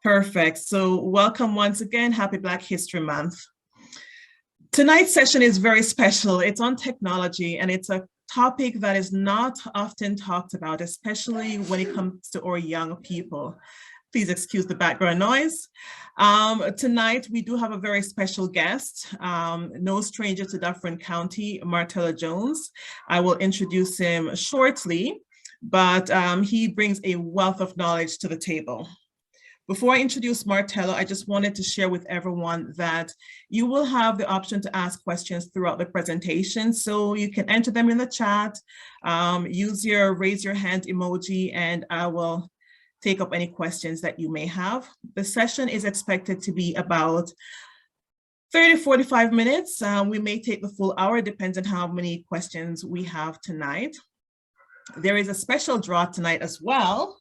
Perfect. So welcome once again. Happy Black History Month. Tonight's session is very special. It's on technology, and it's a topic that is not often talked about, especially when it comes to our young people. Please excuse the background noise. Tonight, we do have a very special guest, no stranger to Dufferin County, Martello Jones. I will introduce him shortly, but he brings a wealth of knowledge to the table. Before I introduce Martello, I just wanted to share with everyone that you will have the option to ask questions throughout the presentation. So you can enter them in the chat, use your raise your hand emoji, and I will take up any questions that you may have. The session is expected to be about 30 to 45 minutes. We may take the full hour, depends on how many questions we have tonight. There is a special draw tonight as well.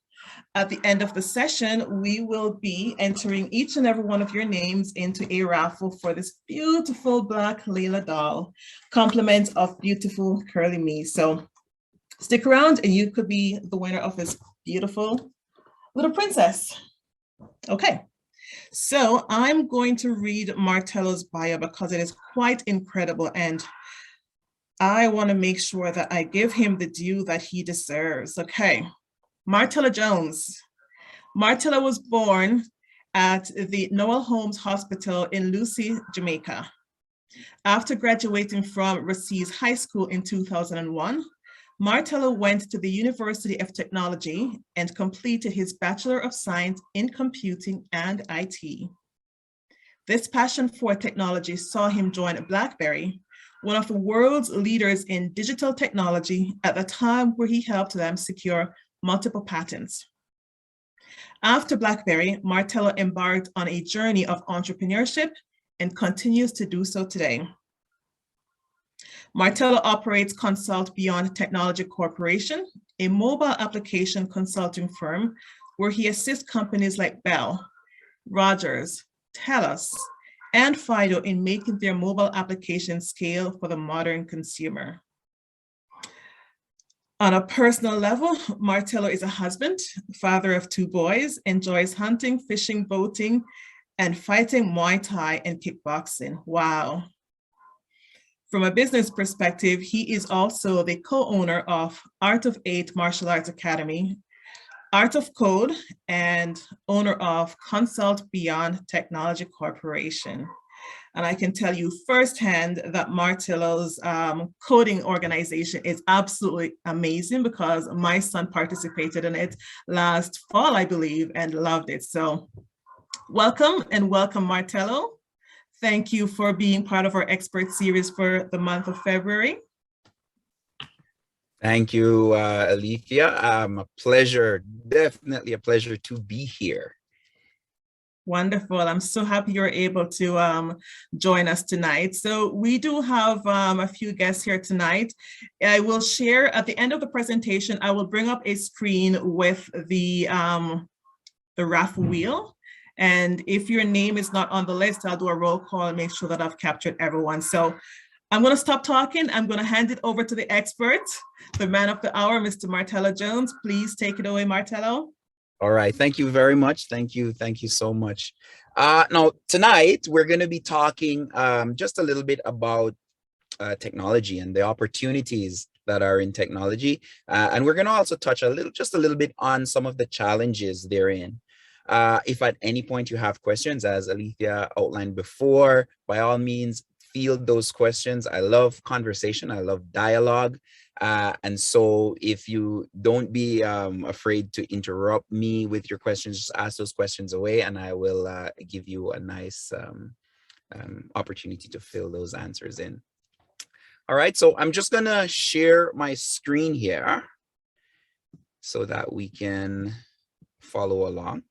At the end of the session, we will be entering each and every one of your names into a raffle for this beautiful Black Layla doll, compliments of beautiful curly me. So stick around and you could be the winner of this beautiful little princess. Okay, so I'm going to read Martello's bio because it is quite incredible, and I want to make sure that I give him the due that he deserves. Okay. Martello Jones. Martello was born at the Noel Holmes Hospital in Lucy, Jamaica. After graduating from Racines High School in 2001, Martello went to the University of Technology and completed his Bachelor of Science in Computing and IT. This passion for technology saw him join BlackBerry, one of the world's leaders in digital technology at the time where he helped them secure multiple patents. After BlackBerry, Martello embarked on a journey of entrepreneurship and continues to do so today. Martello operates Consult Beyond Technology Corporation, a mobile application consulting firm where he assists companies like Bell, Rogers, TELUS, and Fido in making their mobile applications scale for the modern consumer. On a personal level, Martello is a husband, father of 2 boys, enjoys hunting, fishing, boating, and fighting Muay Thai and kickboxing. Wow. From a business perspective, he is also the co-owner of Art of 8 Martial Arts Academy, Art of Code, and owner of Consult Beyond Technology Corporation. And I can tell you firsthand that Martello's coding organization is absolutely amazing because my son participated in it last fall, I believe, and loved it. So welcome Martello. Thank you for being part of our expert series for the month of February. Thank you, Alethia. A pleasure, definitely a pleasure to be here. Wonderful. I'm so happy you're able to join us tonight. So we do have a few guests here tonight. I will share at the end of the presentation, I will bring up a screen with the raffle wheel. And if your name is not on the list, I'll do a roll call and make sure that I've captured everyone. So I'm going to stop talking. I'm going to hand it over to the expert, the man of the hour, Mr. Martello Jones. Please take it away, Martello. All right. Thank you very much. Thank you. Thank you so much. Now, tonight, we're going to be talking just a little bit about technology and the opportunities that are in technology. And we're going to also touch just a little bit on some of the challenges therein. If at any point you have questions, as Alethia outlined before, by all means, field those questions. I love conversation. I love dialogue. And so if you don't be afraid to interrupt me with your questions, just ask those questions away and I will give you a nice opportunity to fill those answers in. All right, so I'm just gonna share my screen here so that we can follow along.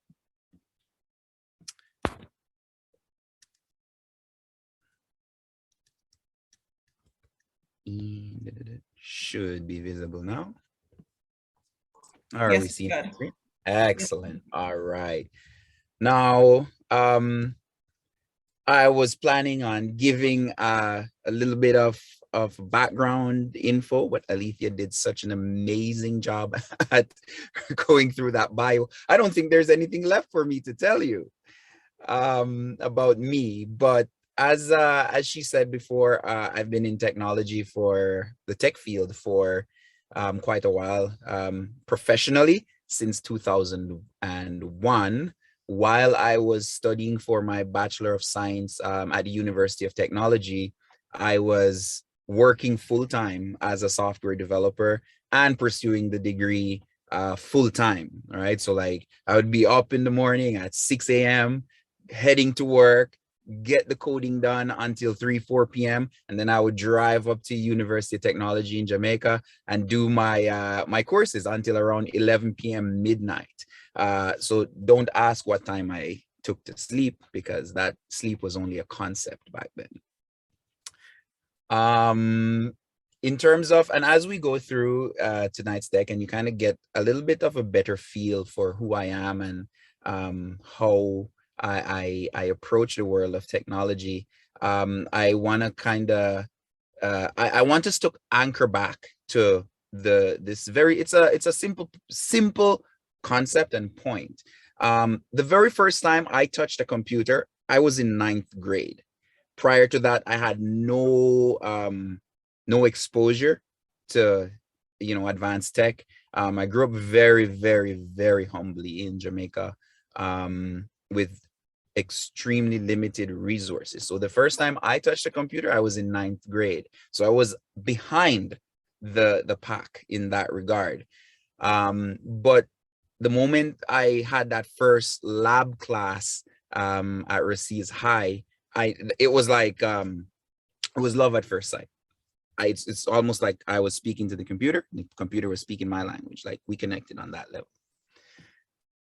Should be visible now. Are we seeing the screen? Excellent. All right. Now, I was planning on giving a little bit of of background info, but Alethia did such an amazing job at going through that bio. I don't think there's anything left for me to tell you about me, but as she said before, I've been in technology for the tech field for quite a while, professionally since 2001, while I was studying for my Bachelor of Science at the University of Technology. I was working full-time as a software developer and pursuing the degree full-time. All right, so like I would be up in the morning at 6 a.m. heading to work, get the coding done until 3-4 p.m. and then I would drive up to University of Technology in Jamaica and do my my courses until around 11 p.m. midnight. So don't ask what time I took to sleep, because that sleep was only a concept back then. In terms of, and as we go through tonight's deck, and you kind of get a little bit of a better feel for who I am and how I approach the world of technology, I want to kind of I want us to anchor back to it's a simple concept and point. The very first time I touched a computer, I was in 9th grade. Prior to that, I had no exposure to advanced tech. I grew up very, very, very humbly in Jamaica, with extremely limited resources. So the first time I touched a computer, I was in 9th grade. So I was behind the pack in that regard. But the moment I had that first lab class at Racines High, it was like it was love at first sight. It's almost like I was speaking to the computer was speaking my language. Like, we connected on that level.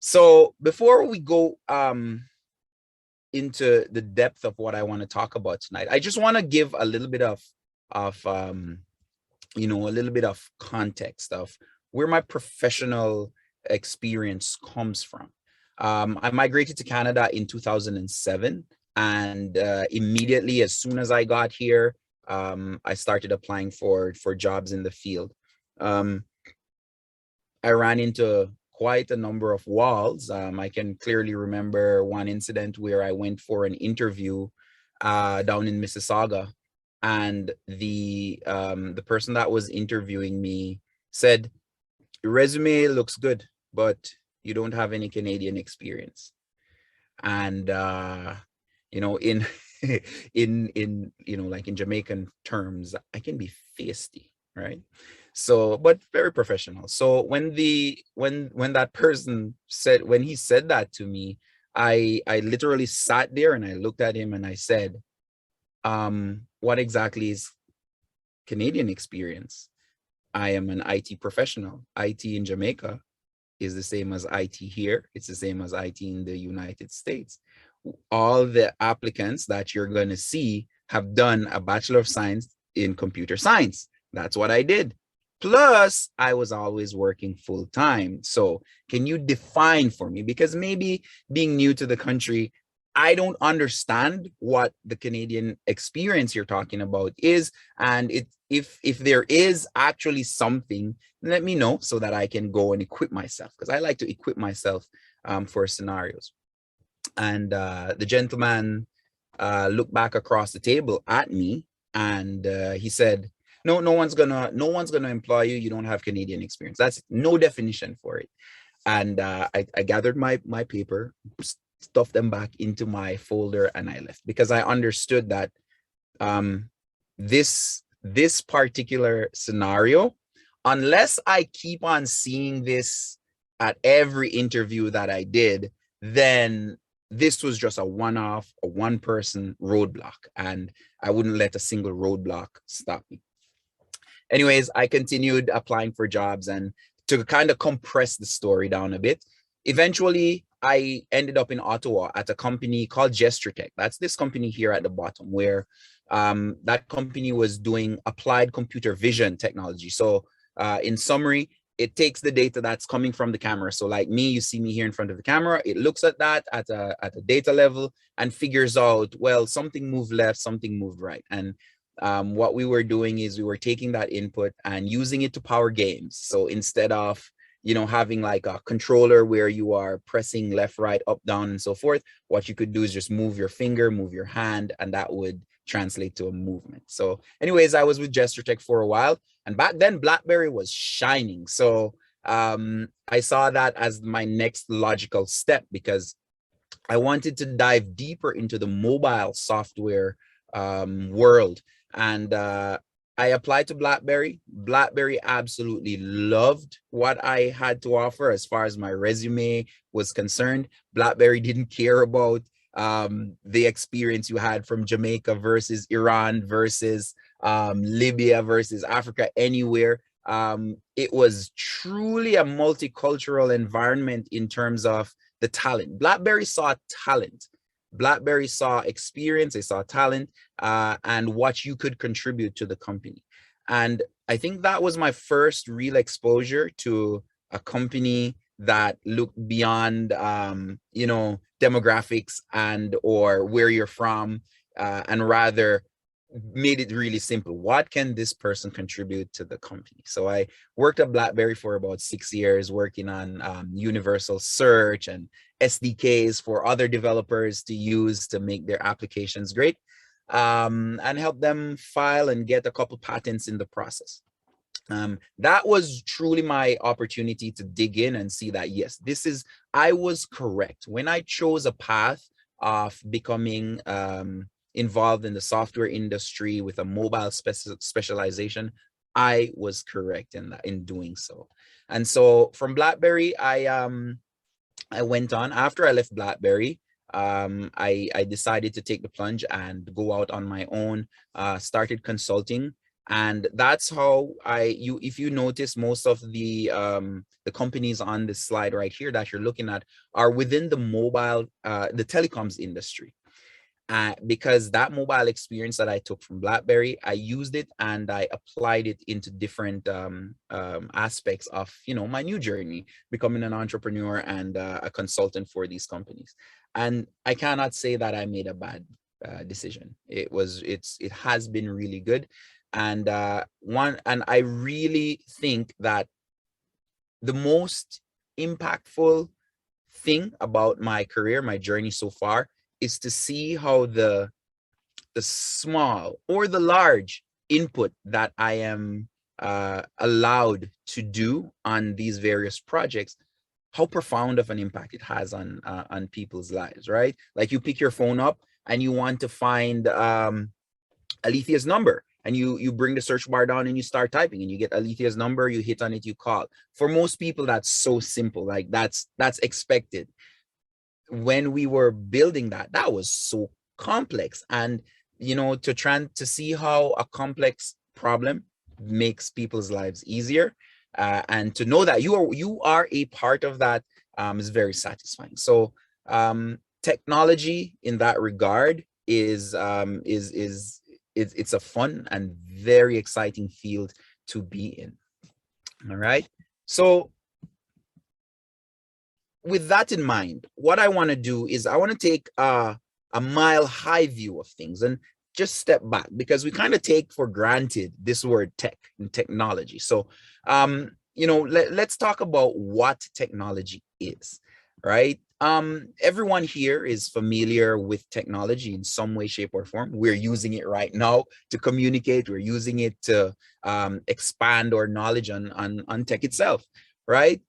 So before we go into the depth of what I want to talk about tonight, I just want to give a little bit of a little bit of context of where my professional experience comes from. I migrated to Canada in 2007, and immediately as soon as I got here, I started applying for jobs in the field. I ran into quite a number of walls. I can clearly remember one incident where I went for an interview down in Mississauga, and the person that was interviewing me said, "Your resume looks good, but you don't have any Canadian experience." And in like in Jamaican terms, I can be feisty, right? So, but very professional. So when that person said, when he said that to me, I literally sat there and I looked at him and I said, what exactly is Canadian experience? I am an IT professional. IT in Jamaica is the same as IT here. It's the same as IT in the United States. All the applicants that you're going to see have done a Bachelor of Science in computer science. That's what I did. Plus, I was always working full time. So can you define for me? Because maybe being new to the country, I don't understand what the Canadian experience you're talking about is. And if there is actually something, let me know so that I can go and equip myself, because I like to equip myself for scenarios. And the gentleman looked back across the table at me, and he said, no one's gonna employ you. You don't have Canadian experience. That's no definition for it. And I gathered my paper, stuffed them back into my folder, and I left, because I understood that this particular scenario, unless I keep on seeing this at every interview that I did, then this was just a one-off, a one-person roadblock, and I wouldn't let a single roadblock stop me. Anyways, I continued applying for jobs, and to kind of compress the story down a bit, eventually I ended up in Ottawa at a company called Gesture Tech. That's this company here at the bottom, where that company was doing applied computer vision technology. So in summary, it takes the data that's coming from the camera. So like me, you see me here in front of the camera, it looks at that at a data level and figures out, well, something moved left, something moved right. And what we were doing is we were taking that input and using it to power games. So instead of, you know, having like a controller where you are pressing left, right, up, down, and so forth, what you could do is just move your finger, move your hand, and that would translate to a movement. So anyways, I was with Gesture Tech for a while, and back then BlackBerry was shining. So I saw that as my next logical step, because I wanted to dive deeper into the mobile software world. And I applied to BlackBerry. BlackBerry absolutely loved what I had to offer as far as my resume was concerned. BlackBerry didn't care about the experience you had from Jamaica versus Iran versus Libya versus Africa, anywhere. It was truly a multicultural environment in terms of the talent. BlackBerry saw talent. BlackBerry saw experience, they saw talent, and what you could contribute to the company. And I think that was my first real exposure to a company that looked beyond, you know, demographics and or where you're from, and rather made it really simple. What can this person contribute to the company? So I worked at BlackBerry for about 6 years, working on universal search and SDKs for other developers to use to make their applications great, and help them file and get a couple patents in the process. That was truly my opportunity to dig in and see that, yes, I was correct. When I chose a path of becoming involved in the software industry with a mobile specialization, I was correct in doing so. And so from BlackBerry, I went on. After I left BlackBerry, I decided to take the plunge and go out on my own, started consulting. And that's how if you notice, most of the companies on this slide right here that you're looking at are within the mobile, the telecoms industry. Because that mobile experience that I took from BlackBerry, I used it and I applied it into different aspects of, you know, my new journey, becoming an entrepreneur and a consultant for these companies. And I cannot say that I made a bad decision. It has been really good. And I really think that the most impactful thing about my career, my journey so far, is to see how the small or the large input that I am allowed to do on these various projects, how profound of an impact it has on people's lives, right? Like you pick your phone up and you want to find Alethia's number, and you bring the search bar down and you start typing and you get Alethia's number, you hit on it, you call. For most people, that's so simple, like that's expected. When we were building that was so complex, and you know, to see how a complex problem makes people's lives easier, and to know that you are a part of that, is very satisfying. So technology in that regard is it's a fun and very exciting field to be in. All right, so with that in mind, what I want to do is I want to take a mile high view of things and just step back, because we kind of take for granted this word tech and technology. So, you know, let's talk about what technology is, right? Everyone here is familiar with technology in some way, shape, or form. We're using it right now to communicate. We're using it to expand our knowledge on tech itself, right?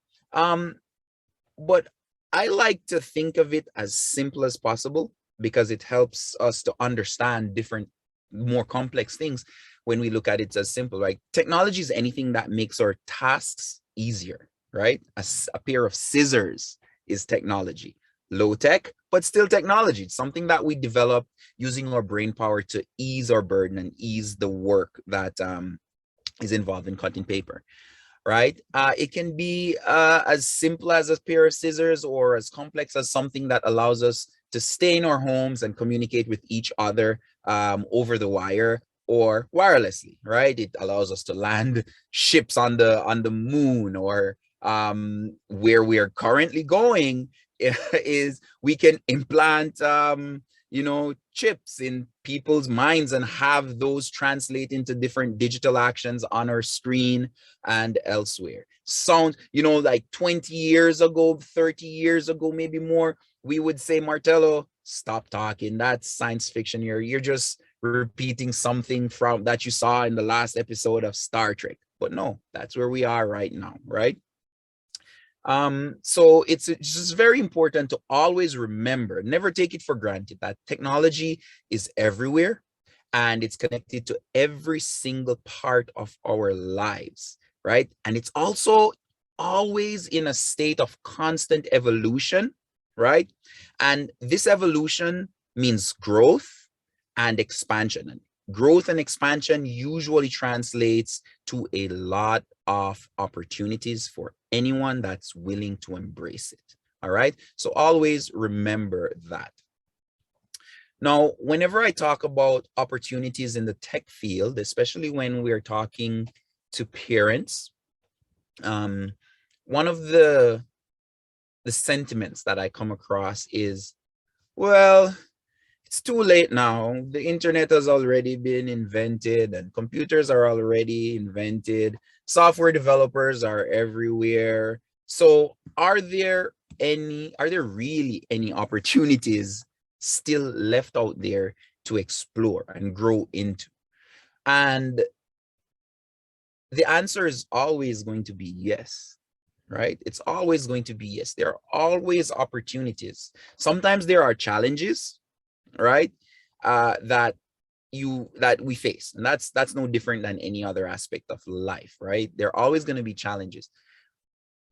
But I like to think of it as simple as possible, because it helps us to understand different, more complex things when we look at it as simple, right? Technology is anything that makes our tasks easier, right? A pair of scissors is technology. Low tech, but still technology. It's something that we develop using our brain power to ease our burden and ease the work that is involved in cutting paper. Right? It can be as simple as a pair of scissors, or as complex as something that allows us to stay in our homes and communicate with each other over the wire or wirelessly, right? It allows us to land ships on the moon, or where we are currently going is we can implant chips in people's minds and have those translate into different digital actions on our screen and elsewhere. Sound, like 20 years ago, 30 years ago, maybe more, we would say, Martello, stop talking. That's science fiction. You're just repeating something from that you saw in the last episode of Star Trek. But no, that's where we are right now, right? So it's just very important to always remember, never take it for granted, that technology is everywhere and it's connected to every single part of our lives, right? And it's also always in a state of constant evolution, right? And this evolution means growth and expansion. And growth and expansion usually translates to a lot of opportunities for anyone that's willing to embrace it. All right. So always remember that. Now, whenever I talk about opportunities in the tech field, especially when we're talking to parents, one of the sentiments that I come across is, well, it's too late now. The internet has already been invented and computers are already invented. Software developers are everywhere. So are there really any opportunities still left out there to explore and grow into? And the answer is always going to be yes, right? It's always going to be yes. There are always opportunities. Sometimes there are challenges, right? That we face, and that's no different than any other aspect of life, right? There are always going to be challenges.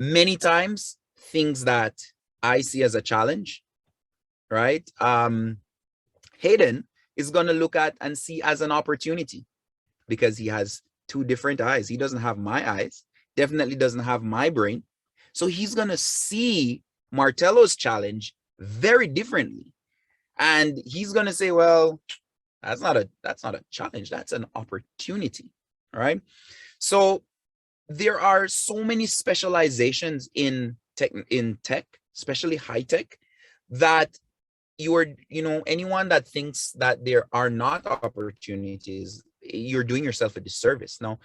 Many times, things that I see as a challenge, right? Hayden is going to look at and see as an opportunity because he has two different eyes. He doesn't have my eyes, definitely doesn't have my brain. So he's going to see Martello's challenge very differently. And he's going to say, well, that's not a challenge. That's an opportunity. All right. So there are so many specializations in tech, especially high tech, that anyone that thinks that there are not opportunities, you're doing yourself a disservice. Now,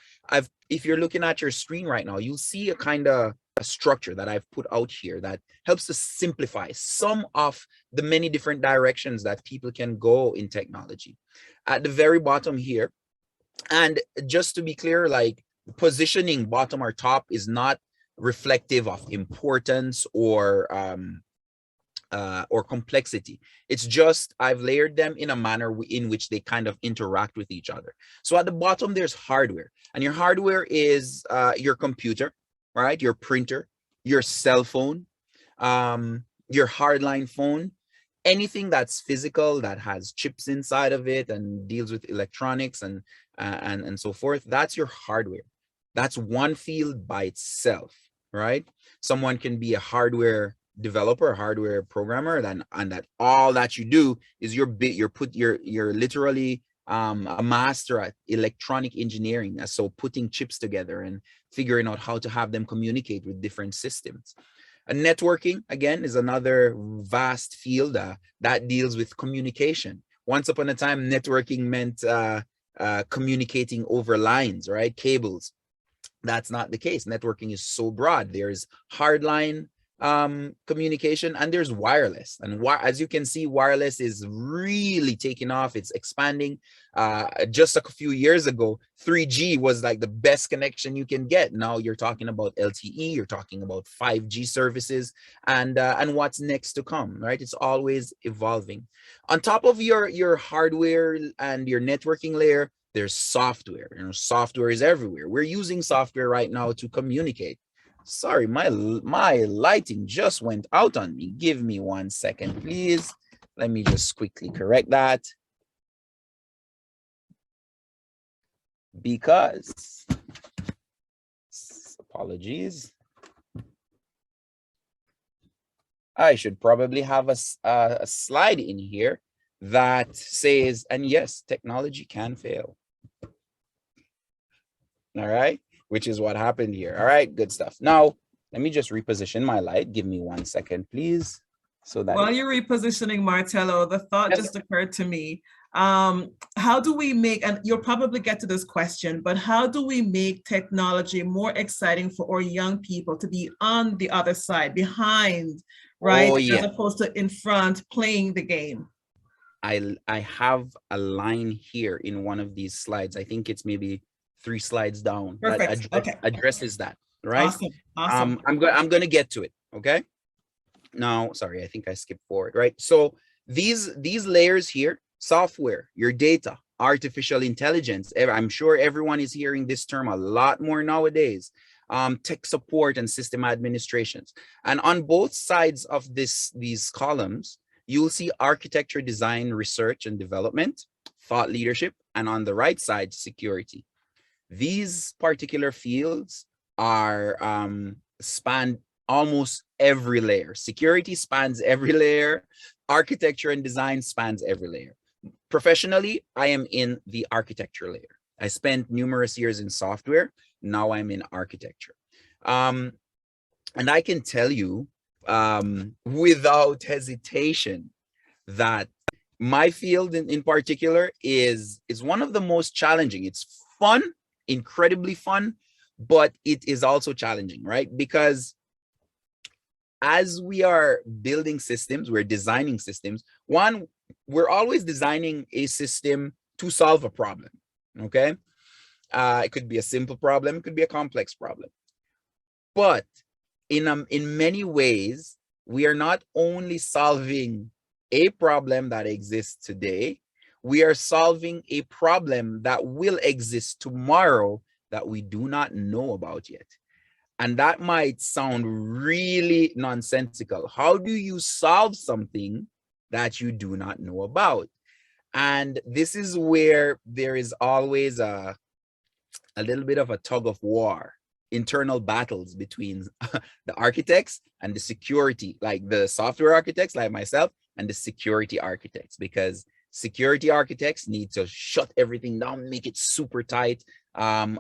if you're looking at your screen right now, you'll see a kind of a structure that I've put out here that helps to simplify some of the many different directions that people can go in technology. At the very bottom here, and just to be clear, like positioning bottom or top is not reflective of importance or complexity. It's just I've layered them in a manner in which they kind of interact with each other. So at the bottom, there's hardware, and your hardware is your computer, right? Your printer, your cell phone, your hardline phone, anything that's physical that has chips inside of it and deals with electronics and so forth. That's your hardware. That's one field by itself, right? Someone can be a hardware developer, hardware programmer, and that all that you do is you're literally a master at electronic engineering. So putting chips together and figuring out how to have them communicate with different systems. And networking, again, is another vast field that deals with communication. Once upon a time, networking meant communicating over lines, right? Cables. That's not the case. Networking is so broad. There's hardline communication and there's wireless, and as you can see, wireless is really taking off. It's expanding. Just a few years ago, 3G was like the best connection you can get. Now you're talking about LTE, you're talking about 5G services, and what's next to come, right? It's always evolving. On top of your hardware and your networking layer, there's software. Software is everywhere. We're using software right now to communicate. Sorry, my lighting just went out on me. Give me 1 second, please. Let me just quickly correct that. Because, apologies. I should probably have a slide in here that says, and yes, technology can fail. All right. Which is what happened here. All right, good stuff. Now, let me just reposition my light. Give me 1 second, please. So that While is, you're repositioning Martello, the thought yes, just occurred to me. How do we make, and you'll probably get to this question, but how do we make technology more exciting for our young people to be on the other side, behind, right, oh as yeah. opposed to in front playing the game? I have a line here in one of these slides. I think it's maybe 3 slides down that Perfect. Okay. addresses that, right? Awesome. Awesome. I'm gonna get to it. Okay. Now, sorry, I think I skipped forward, right? So these layers here, software, your data, artificial intelligence. I'm sure everyone is hearing this term a lot more nowadays. Tech support and system administrations. And on both sides of these columns, you'll see architecture, design, research and development, thought leadership, and on the right side, security. These particular fields are span almost every layer. Security spans every layer. Architecture and design spans every layer. Professionally, I am in the architecture layer. I spent numerous years in software. Now I'm in architecture. And I can tell you without hesitation that my field in particular is one of the most challenging. It's fun, incredibly fun, but it is also challenging, right? Because as we are building systems, we're designing systems. One, we're always designing a system to solve a problem, okay? It could be a simple problem, it could be a complex problem. But in many ways, we are not only solving a problem that exists today, we are solving a problem that will exist tomorrow that we do not know about yet. And that might sound really nonsensical. How do you solve something that you do not know about? And this is where there is always a little bit of a tug of war, internal battles between the architects and the security, like the software architects like myself and the security architects, because security architects need to shut everything down, make it super tight.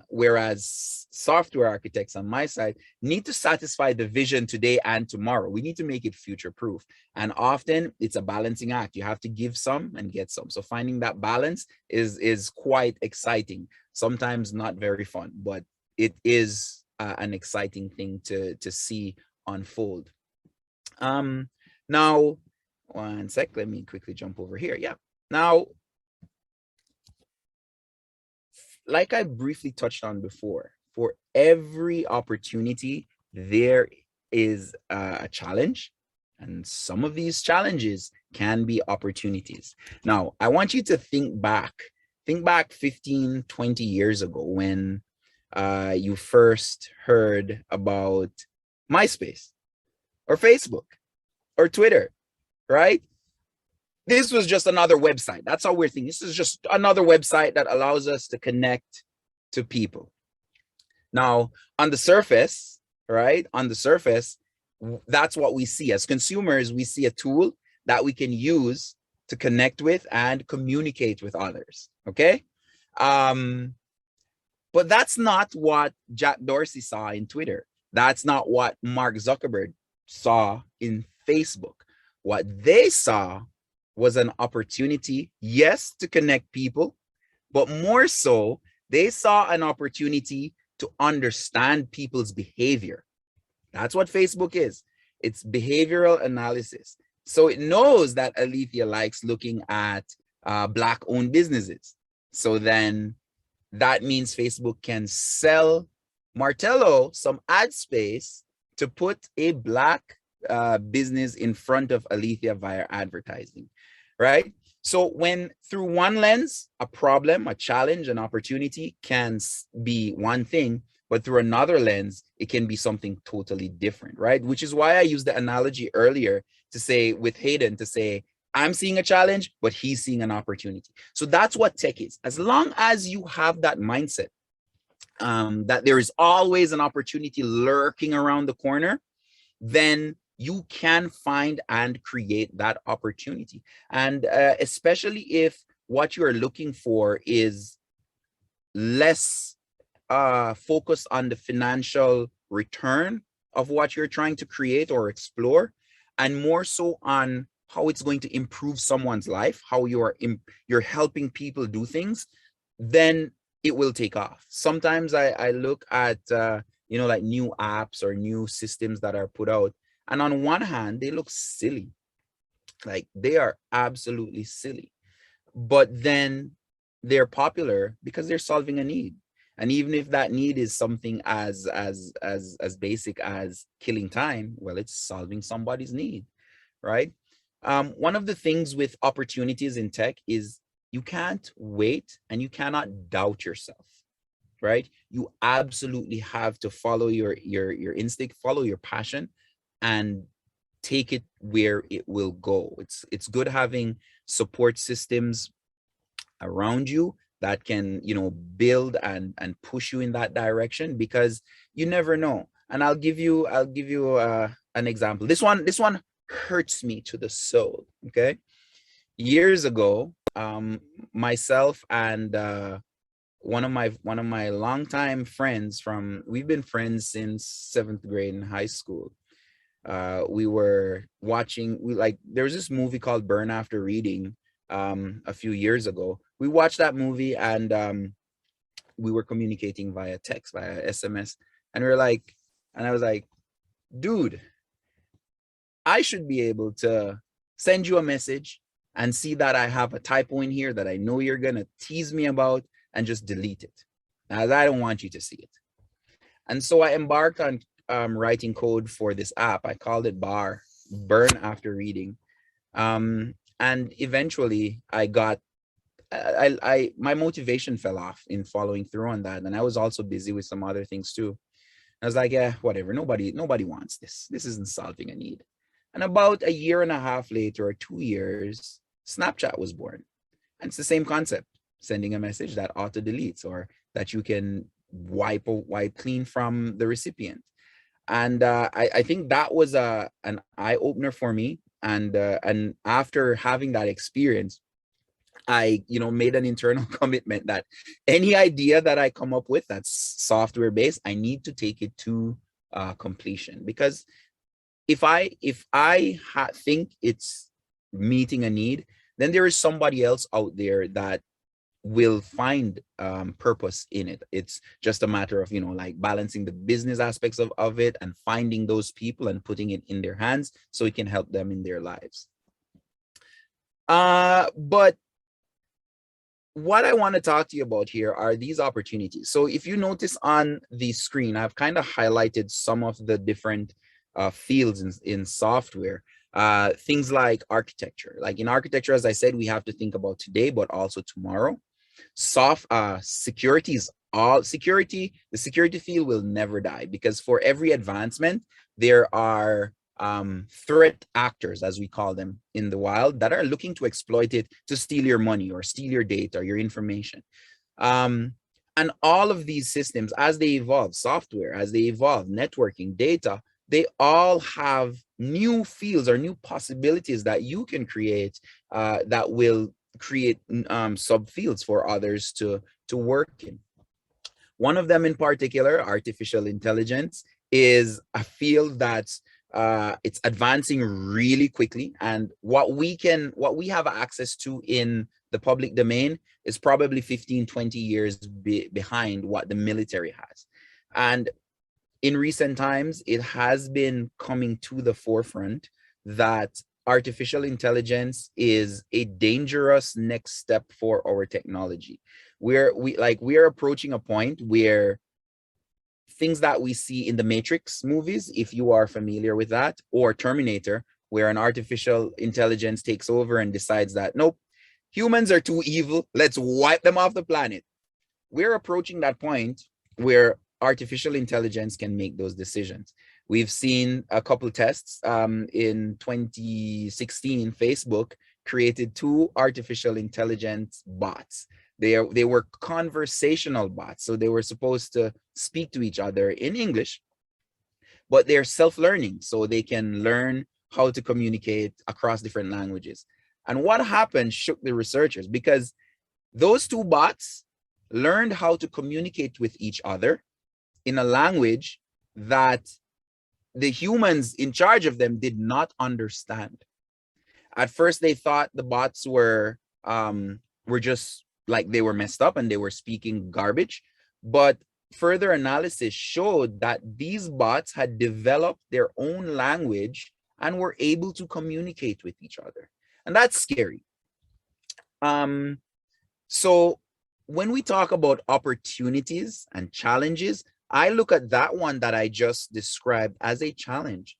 Whereas software architects on my side need to satisfy the vision today and tomorrow. We need to make it future proof. And often it's a balancing act. You have to give some and get some. So finding that balance is quite exciting. Sometimes not very fun, but it is an exciting thing to see unfold. Now, one sec, let me quickly jump over here. Yeah. Now, like I briefly touched on before, for every opportunity, there is a challenge. And some of these challenges can be opportunities. Now, I want you to think back 15, 20 years ago when you first heard about MySpace or Facebook or Twitter, right? This was just another website. That's how we're thinking. This is just another website that allows us to connect to people. Now, on the surface, right? On the surface, that's what we see. As consumers, we see a tool that we can use to connect with and communicate with others, okay? But that's not what Jack Dorsey saw in Twitter. That's not what Mark Zuckerberg saw in Facebook. What they saw was an opportunity, yes, to connect people, but more so, they saw an opportunity to understand people's behavior. That's what Facebook is. It's behavioral analysis. So it knows that Alethia likes looking at Black-owned businesses. So then that means Facebook can sell Martello some ad space to put a Black business in front of Alethia via advertising, right? So when through one lens, a problem, a challenge, an opportunity can be one thing, but through another lens, it can be something totally different, right? Which is why I used the analogy earlier to say with Hayden, to say, I'm seeing a challenge, but he's seeing an opportunity. So that's what tech is. As long as you have that mindset, that there is always an opportunity lurking around the corner, then you can find and create that opportunity. And especially if what you're looking for is less focused on the financial return of what you're trying to create or explore, and more so on how it's going to improve someone's life, how you're helping people do things, then it will take off. Sometimes I look at like new apps or new systems that are put out, and on one hand they look silly, like they are absolutely silly, but then they're popular because they're solving a need. And even if that need is something as basic as killing time, well, it's solving somebody's need, right? One of the things with opportunities in tech is you can't wait and you cannot doubt yourself, right? You absolutely have to follow your instinct, follow your passion, and take it where it will go. It's good having support systems around you that can, build and push you in that direction, because you never know. And I'll give you an example. This one hurts me to the soul. Okay, years ago, myself and one of my longtime friends, we've been friends since 7th grade in high school. We were watching, there was this movie called Burn After Reading a few years ago. We watched that movie, and we were communicating via text, via SMS, and I was like, dude, I should be able to send you a message and see that I have a typo in here that I know you're gonna tease me about, and just delete it, as I don't want you to see it. And so I embarked on writing code for this app. I called it Burn After Reading. And eventually my motivation fell off in following through on that. And I was also busy with some other things too. I was like, yeah, whatever. Nobody wants this. This isn't solving a need. And about a year and a half later, or 2 years, Snapchat was born. And it's the same concept, sending a message that auto deletes, or that you can wipe clean from the recipient. And I think that was an eye opener for me. And after having that experience, I made an internal commitment that any idea that I come up with that's software based, I need to take it to completion. Because if I think it's meeting a need, then there is somebody else out there that will find purpose in it. It's just a matter of balancing the business aspects of it, and finding those people and putting it in their hands so it can help them in their lives. But what I want to talk to you about here are these opportunities. So if you notice on the screen, I've kind of highlighted some of the different fields in software. Things like architecture. Like in architecture, as I said, we have to think about today, but also tomorrow. Security is all security. The security field will never die, because for every advancement, there are threat actors, as we call them in the wild, that are looking to exploit it to steal your money or steal your data or your information. And all of these systems, as they evolve, software, as they evolve, networking, data, they all have new fields or new possibilities that you can create that will create subfields for others to work in. One of them in particular, artificial intelligence, is a field that's it's advancing really quickly, and what we have access to in the public domain is probably 15-20 years behind what the military has. And in recent times, it has been coming to the forefront that artificial intelligence is a dangerous next step for our technology. We are approaching a point where things that we see in the Matrix movies, if you are familiar with that, or Terminator, where an artificial intelligence takes over and decides that, nope, humans are too evil, let's wipe them off the planet. We're approaching that point where artificial intelligence can make those decisions. We've seen a couple tests. In 2016, Facebook created 2 artificial intelligence bots. They were conversational bots, so they were supposed to speak to each other in English, but they're self-learning, so they can learn how to communicate across different languages. And what happened shook the researchers, because those 2 bots learned how to communicate with each other in a language that the humans in charge of them did not understand. At first, they thought the bots were just like they were messed up and they were speaking garbage. But further analysis showed that these bots had developed their own language and were able to communicate with each other. And that's scary. So when we talk about opportunities and challenges, I look at that one that I just described as a challenge,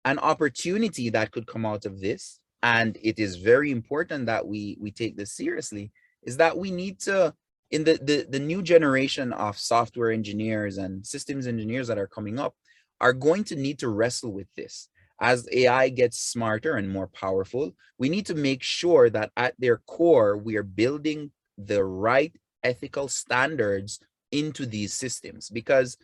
an opportunity that could come out of this. And it is very important that we take this seriously, is that we need to, in the new generation of software engineers and systems engineers that are coming up, are going to need to wrestle with this. As AI gets smarter and more powerful, we need to make sure that at their core, we are building the right ethical standards into these systems. Because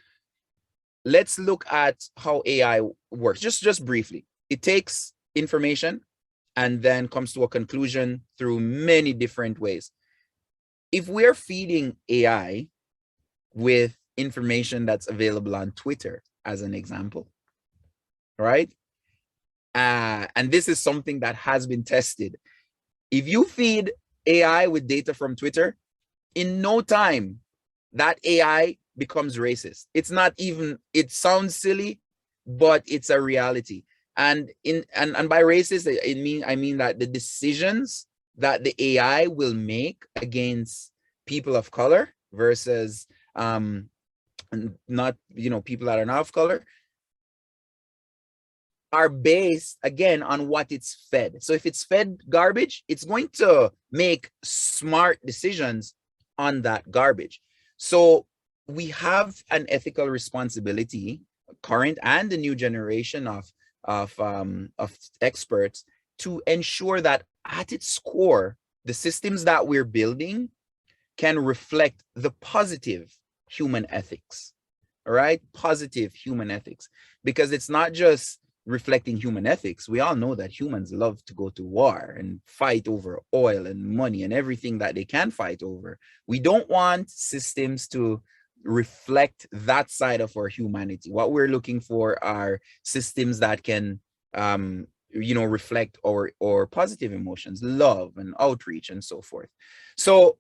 let's look at how AI works, just briefly. It takes information and then comes to a conclusion through many different ways. If we're feeding AI with information that's available on Twitter, as an example, right? And this is something that has been tested. If you feed AI with data from Twitter, in no time, that AI becomes racist. It's not even, it sounds silly, but it's a reality. And by racist, I mean that the decisions that the AI will make against people of color versus not, people that are not of color, are based again on what it's fed. So if it's fed garbage, it's going to make smart decisions on that garbage. So we have an ethical responsibility, current and the new generation of experts, to ensure that at its core, the systems that we're building can reflect the positive human ethics. All right, positive human ethics, because it's not just reflecting human ethics. We all know that humans love to go to war and fight over oil and money and everything that they can fight over. We don't want systems to reflect that side of our humanity. What we're looking for are systems that can reflect our positive emotions, love and outreach and so forth. So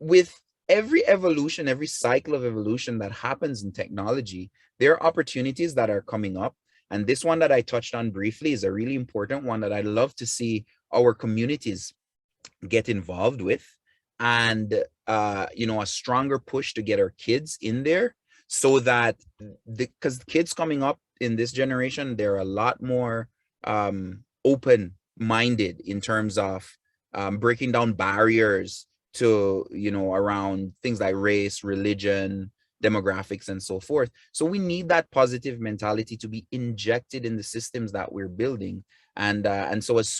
with every evolution, every cycle of evolution that happens in technology, there are opportunities that are coming up. And this one that I touched on briefly is a really important one that I'd love to see our communities get involved with, and a stronger push to get our kids in there, so that because the kids coming up in this generation, they're a lot more open-minded in terms of breaking down barriers to around things like race, religion, demographics, and so forth. So we need that positive mentality to be injected in the systems that we're building. And so as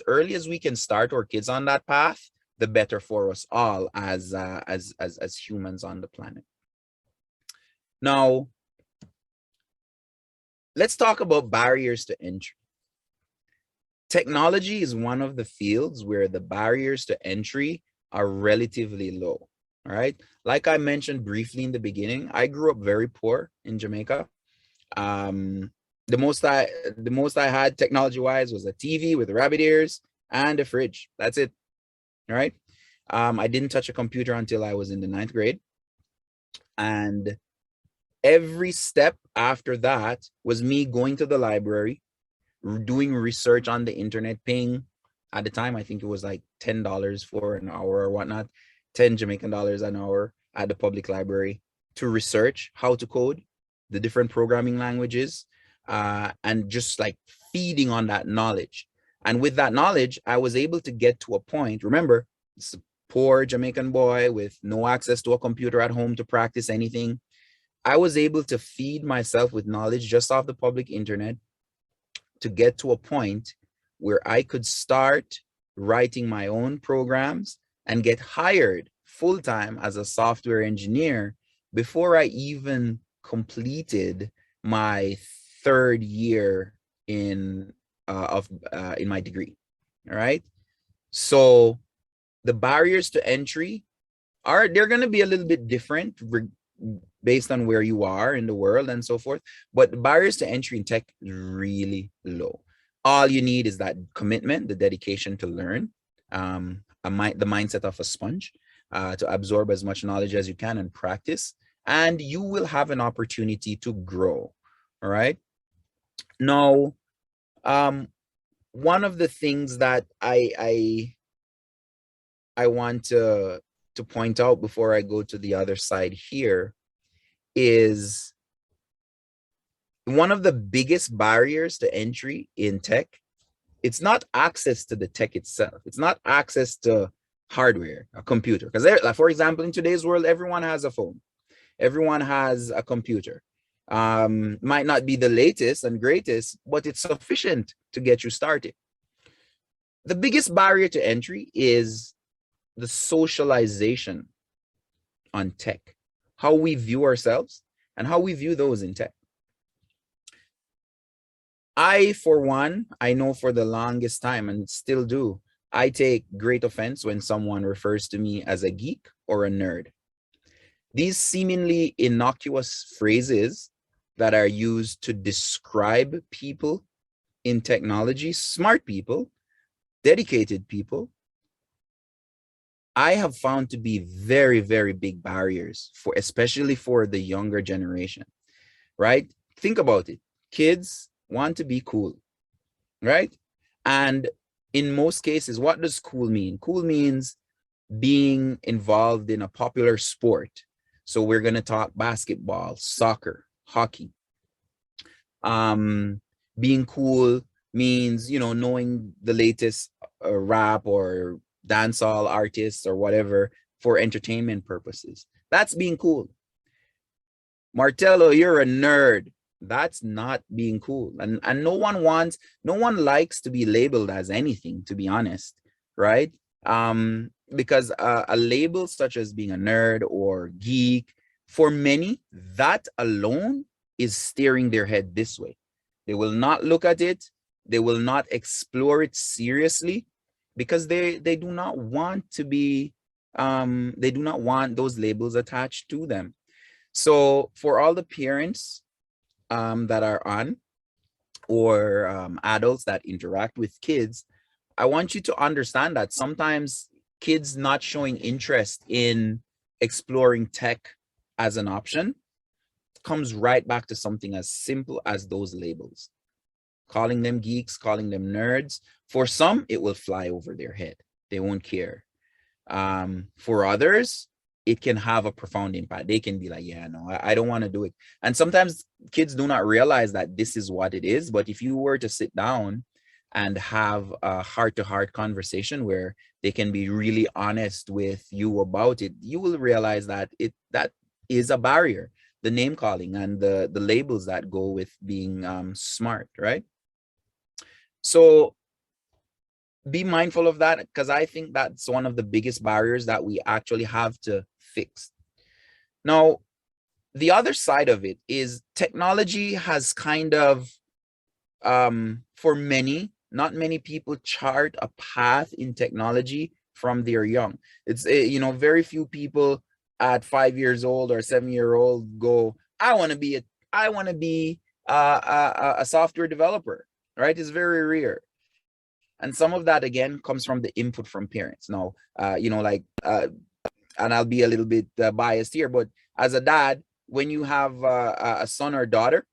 early as we can start our kids on that path, the better for us all as humans on the planet. Now, let's talk about barriers to entry. Technology is one of the fields where the barriers to entry are relatively low. All right. Like I mentioned briefly in the beginning, I grew up very poor in Jamaica. The most I had technology-wise was a TV with rabbit ears and a fridge. That's it. All right. I didn't touch a computer until I was in the 9th grade. And every step after that was me going to the library, doing research on the internet, paying, at the time, I think it was like $10 for an hour or whatnot, 10 Jamaican dollars an hour at the public library to research how to code, the different programming languages, and just like feeding on that knowledge. And with that knowledge, I was able to get to a point. Remember, it's a poor Jamaican boy with no access to a computer at home to practice anything. I was able to feed myself with knowledge just off the public internet to get to a point where I could start writing my own programs and get hired full-time as a software engineer before I even completed my 3rd year in my degree. All right. So the barriers to entry they're going to be a little bit different based on where you are in the world and so forth. But the barriers to entry in tech is really low. All you need is that commitment, the dedication to learn, the mindset of a sponge, to absorb as much knowledge as you can and practice, and you will have an opportunity to grow. All right. Now, one of the things that I want to point out before I go to the other side here is one of the biggest barriers to entry in tech. It's not access to the tech itself. It's not access to hardware, a computer. Because like, for example, in today's world, everyone has a phone. Everyone has a computer. Might not be the latest and greatest, but it's sufficient to get you started. The biggest barrier to entry is the socialization on tech, how we view ourselves and how we view those in tech. I, for one, I know for the longest time and still do, I take great offense when someone refers to me as a geek or a nerd. These seemingly innocuous phrases that are used to describe people in technology, smart people, dedicated people, I have found to be very, very big barriers for, especially for the younger generation, right? Think about it. Kids want to be cool, right? And in most cases, what does cool mean? Cool means being involved in a popular sport. So we're going to talk basketball, soccer, hockey. Being cool means, you know, knowing the latest rap or dancehall artists or whatever for entertainment purposes. That's being cool. Martello, you're a nerd. That's not being cool. And no one likes to be labeled as anything, to be honest, right? Because a label such as being a nerd or geek, for many, that alone is steering their head this way. They will not look at it. They will not explore it seriously because they do not want to be, they do not want those labels attached to them. So for all the parents that are on, or adults that interact with kids, I want you to understand that sometimes kids not showing interest in exploring tech as an option comes right back to something as simple as those labels. Calling them geeks, calling them nerds. For some, it will fly over their head. They won't care. For others, it can have a profound impact. They can be like, yeah, no, I don't want to do it. And sometimes kids do not realize that this is what it is. But if you were to sit down and have a heart-to-heart conversation where they can be really honest with you about it, you will realize that that is a barrier. The name calling and the labels that go with being smart, right? So be mindful of that, because I think that's one of the biggest barriers that we actually have to fix. Now, the other side of it is technology has kind of, for many, not many people chart a path in technology from their young. It's, you know, very few people at 5 years old or 7-year-old go, I want to be a software developer, right? It's very rare. And some of that, again, comes from the input from parents. Now, you know, like, and I'll be a little bit biased here, but as a dad, when you have a son or daughter,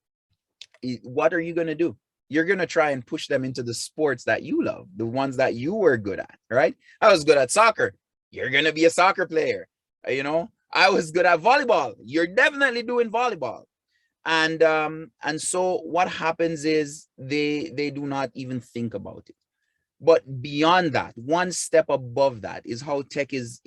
what are you going to do? You're going to try and push them into the sports that you love, the ones that you were good at, right? I was good at soccer. You're going to be a soccer player. You know, I was good at volleyball. You're definitely doing volleyball. And so what happens is they do not even think about it. But beyond that, one step above that is how tech is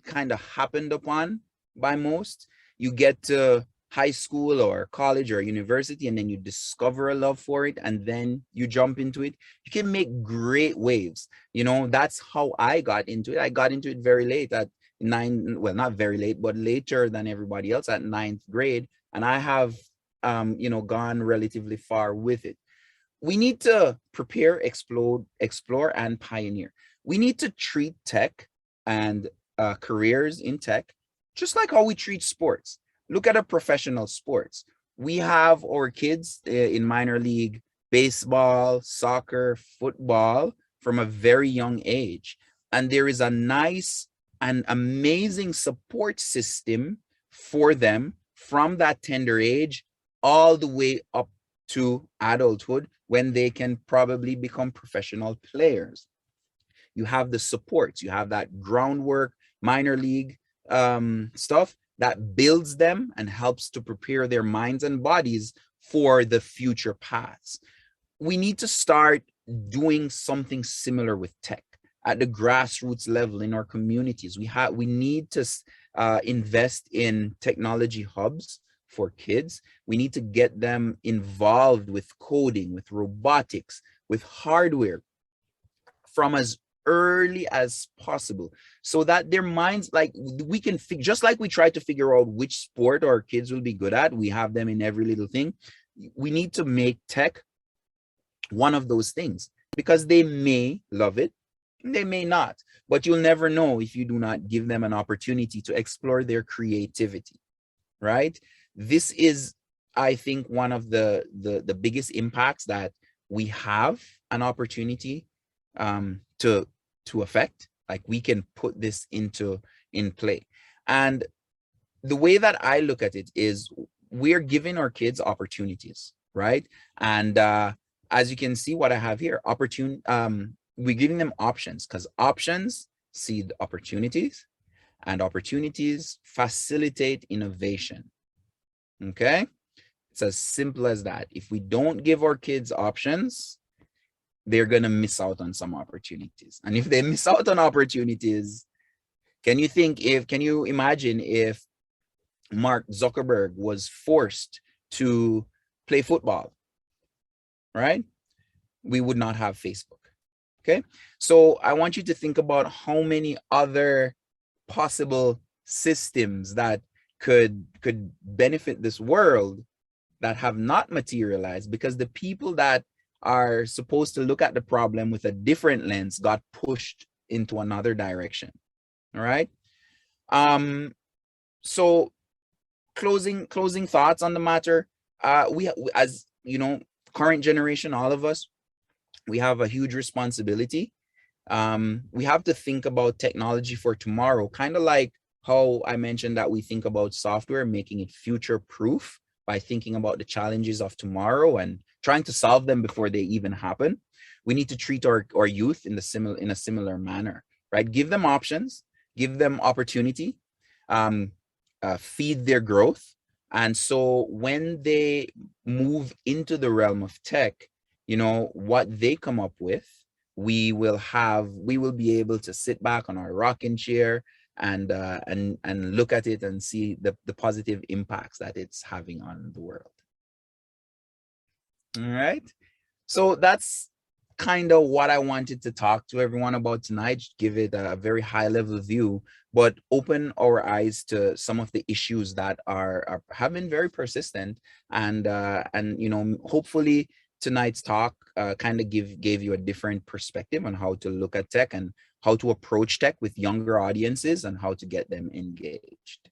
kind of happened upon by most. You get to high school or college or university, and then you discover a love for it, and then you jump into it. You can make great waves. You know, that's how I got into it. I got into it very late, at 9, well, not very late, but later than everybody else, at 9th grade. And I have, you know, gone relatively far with it. We need to prepare, explore, and pioneer. We need to treat tech and careers in tech just like how we treat sports. Look at a professional sports. We have our kids in minor league baseball, soccer, football from a very young age. And there is a nice and amazing support system for them from that tender age all the way up to adulthood, when they can probably become professional players. You have the supports, you have that groundwork, minor league stuff that builds them and helps to prepare their minds and bodies for the future paths. We need to start doing something similar with tech at the grassroots level in our communities. We need to invest in technology hubs for kids. We need to get them involved with coding, with robotics, with hardware from as early as possible, so that their minds, like we can just like we try to figure out which sport our kids will be good at, we have them in every little thing. We need to make tech one of those things, because they may love it, they may not, but you'll never know if you do not give them an opportunity to explore their creativity, right? This is, I think, one of the biggest impacts that we have an opportunity to affect. Like, we can put this in play. And the way that I look at it is, we're giving our kids opportunities, right? And as you can see what I have here, we're giving them options, because options seed opportunities, and opportunities facilitate innovation. Okay, it's as simple as that. If we don't give our kids options, they're gonna miss out on some opportunities. And if they miss out on opportunities, can you imagine if Mark Zuckerberg was forced to play football, right? We would not have Facebook. Okay, so I want you to think about how many other possible systems that could benefit this world that have not materialized, because the people that are supposed to look at the problem with a different lens got pushed into another direction. All right. So closing thoughts on the matter. We, as you know, current generation, all of us, we have a huge responsibility. We have to think about technology for tomorrow, kind of like how I mentioned that we think about software, making it future proof by thinking about the challenges of tomorrow and trying to solve them before they even happen. We need to treat our youth in a similar manner, right? Give them options, give them opportunity, feed their growth. And so when they move into the realm of tech, you know, what they come up with, we will be able to sit back on our rocking chair and look at it and see the positive impacts that it's having on the world. All right. So that's kind of what I wanted to talk to everyone about tonight. Give it a very high level view, but open our eyes to some of the issues that have been very persistent. And you know, hopefully tonight's talk kind of gave you a different perspective on how to look at tech and how to approach tech with younger audiences and how to get them engaged.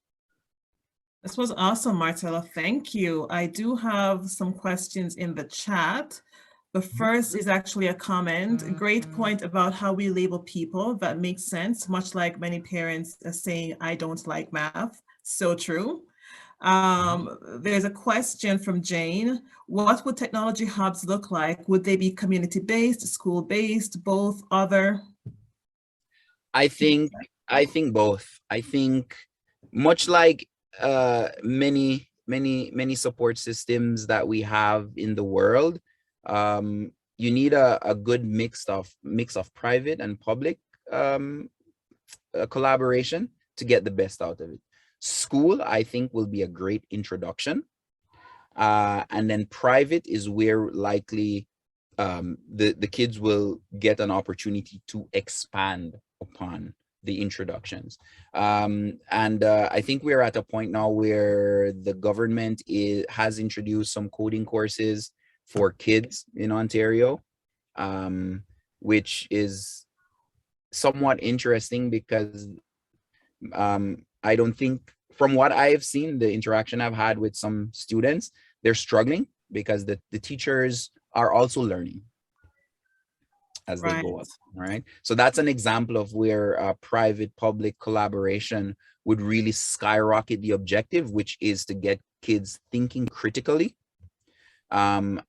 This was awesome, Martello. Thank you. I do have some questions in the chat. The first is actually a comment. Great point about how we label people. That makes sense, much like many parents are saying, I don't like math. So true. There's a question from Jane. What would technology hubs look like? Would they be community-based, school-based, both, other? I think both. I think much like many support systems that we have in the world, you need a good mix of private and public collaboration to get the best out of it. School, I think, will be a great introduction, and then private is where likely the kids will get an opportunity to expand upon the introductions. And I think we're at a point now where the government has introduced some coding courses for kids in Ontario, which is somewhat interesting because I don't think from what I've seen, the interaction I've had with some students, they're struggling because the teachers are also learning as they Right. go up, right? So that's an example of where private-public collaboration would really skyrocket the objective, which is to get kids thinking critically and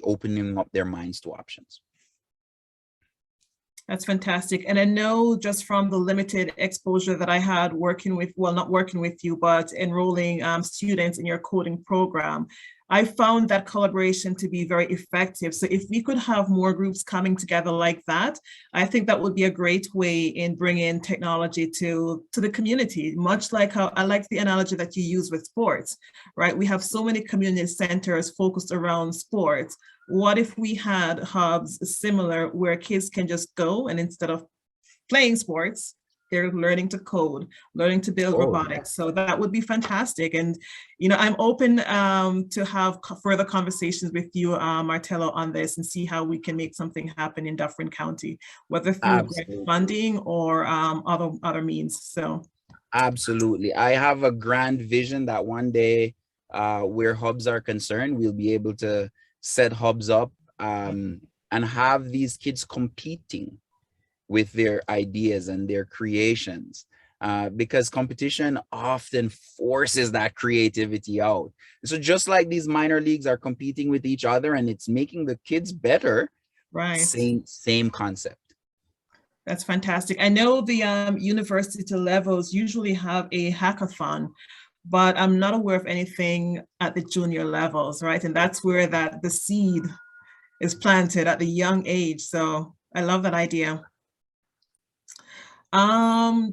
opening up their minds to options. That's fantastic. And I know just from the limited exposure that I had working with, well, not working with you, but enrolling students in your coding program, I found that collaboration to be very effective. So if we could have more groups coming together like that, I think that would be a great way in bringing technology to the community, much like how I like the analogy that you use with sports, right? We have so many community centers focused around sports. What if we had hubs similar where kids can just go and instead of playing sports, they're learning to code, learning to build robotics. So that would be fantastic. And, you know, I'm open to have further conversations with you, Martello, on this and see how we can make something happen in Dufferin County, whether through grant funding or other means. So. Absolutely. I have a grand vision that one day where hubs are concerned, we'll be able to set hubs up and have these kids competing with their ideas and their creations, because competition often forces that creativity out. So just like these minor leagues are competing with each other and it's making the kids better, right? Same concept. That's fantastic. I know the university levels usually have a hackathon, but I'm not aware of anything at the junior levels, right? And that's where the seed is planted at the young age. So I love that idea.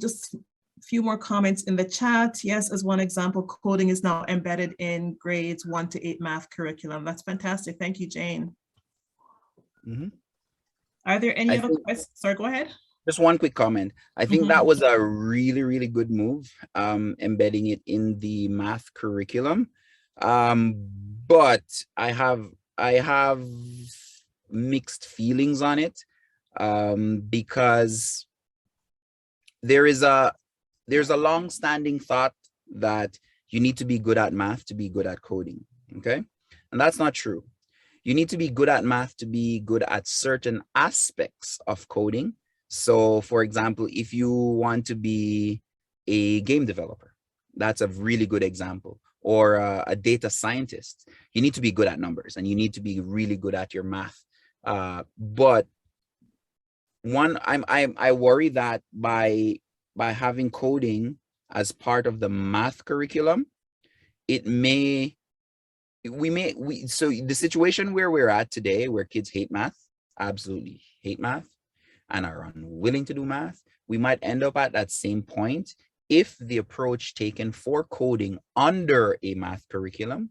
Just a few more comments in the chat. Yes, as one example, coding is now embedded in grades 1 to 8 math curriculum. That's fantastic. Thank you, Jane. Mm-hmm. Are there any other questions? Sorry, go ahead. Just one quick comment. I think that was a really, really good move, embedding it in the math curriculum. But I have mixed feelings on it, because there's a long-standing thought that you need to be good at math to be good at coding, okay? And that's not true. You need to be good at math to be good at certain aspects of coding. So for example, if you want to be a game developer, that's a really good example, or a data scientist, you need to be good at numbers and you need to be really good at your math. But I worry that by having coding as part of the math curriculum, so the situation where we're at today, where kids hate math, absolutely hate math, and are unwilling to do math, we might end up at that same point if the approach taken for coding under a math curriculum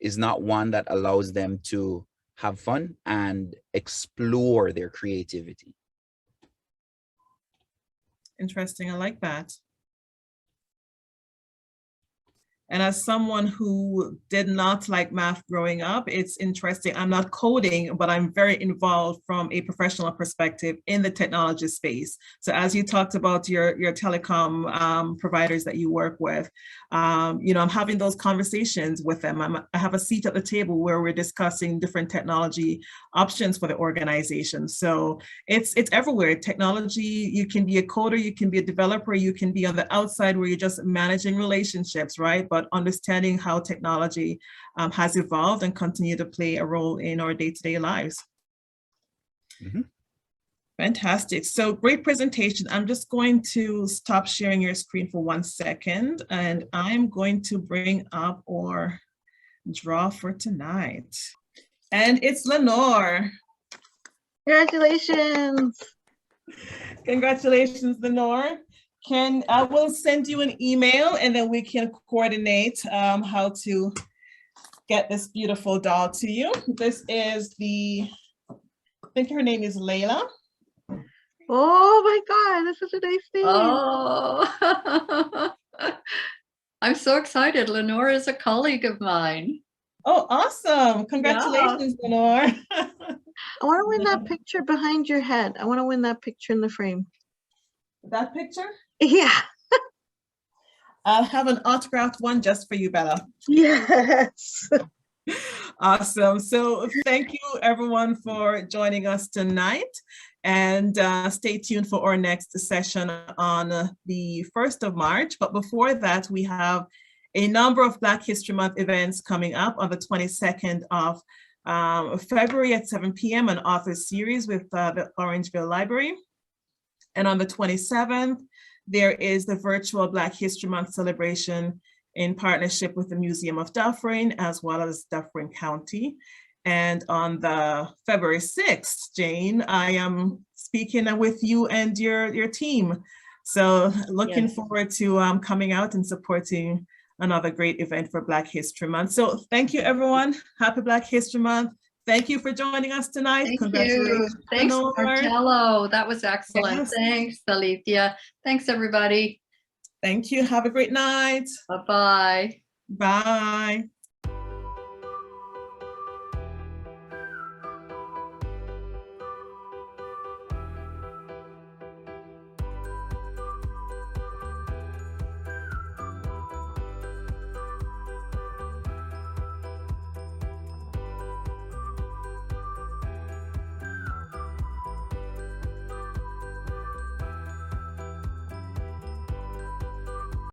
is not one that allows them to have fun and explore their creativity. Interesting. I like that. And as someone who did not like math growing up, it's interesting. I'm not coding, but I'm very involved from a professional perspective in the technology space. So as you talked about your telecom providers that you work with, you know, I'm having those conversations with them. I have a seat at the table where we're discussing different technology options for the organization. So it's everywhere. Technology, you can be a coder, you can be a developer, you can be on the outside where you're just managing relationships, right? But understanding how technology has evolved and continue to play a role in our day-to-day lives. Mm-hmm. Fantastic. So great presentation. I'm just going to stop sharing your screen for 1 second, and I'm going to bring up our draw for tonight. And it's Lenore. Congratulations. Congratulations, Lenore. I will send you an email and then we can coordinate how to get this beautiful doll to you. This is I think her name is Layla. Oh my God, that's such a nice name. Oh, I'm so excited. Lenore is a colleague of mine. Oh, awesome. Congratulations, yeah. Lenore. I want to win that picture behind your head. I want to win that picture in the frame. That picture? Yeah. I'll have an autographed one just for you, Bella. Yes. Awesome. So thank you everyone for joining us tonight, and stay tuned for our next session on the 1st of March. But before that, we have a number of Black History Month events coming up on the 22nd of February at 7 p.m. an author series with the Orangeville Library. And on the 27th, there is the virtual Black History Month celebration in partnership with the Museum of Dufferin, as well as Dufferin County. And on the February 6th, Jane, I am speaking with you and your team. So looking forward to coming out and supporting another great event for Black History Month. So thank you, everyone. Happy Black History Month. Thank you for joining us tonight. Thank Congratulations. you. Thanks, Lenore. Martello. That was excellent. Yes. Thanks, Alethia. Thanks, everybody. Thank you. Have a great night. Bye-bye. Bye.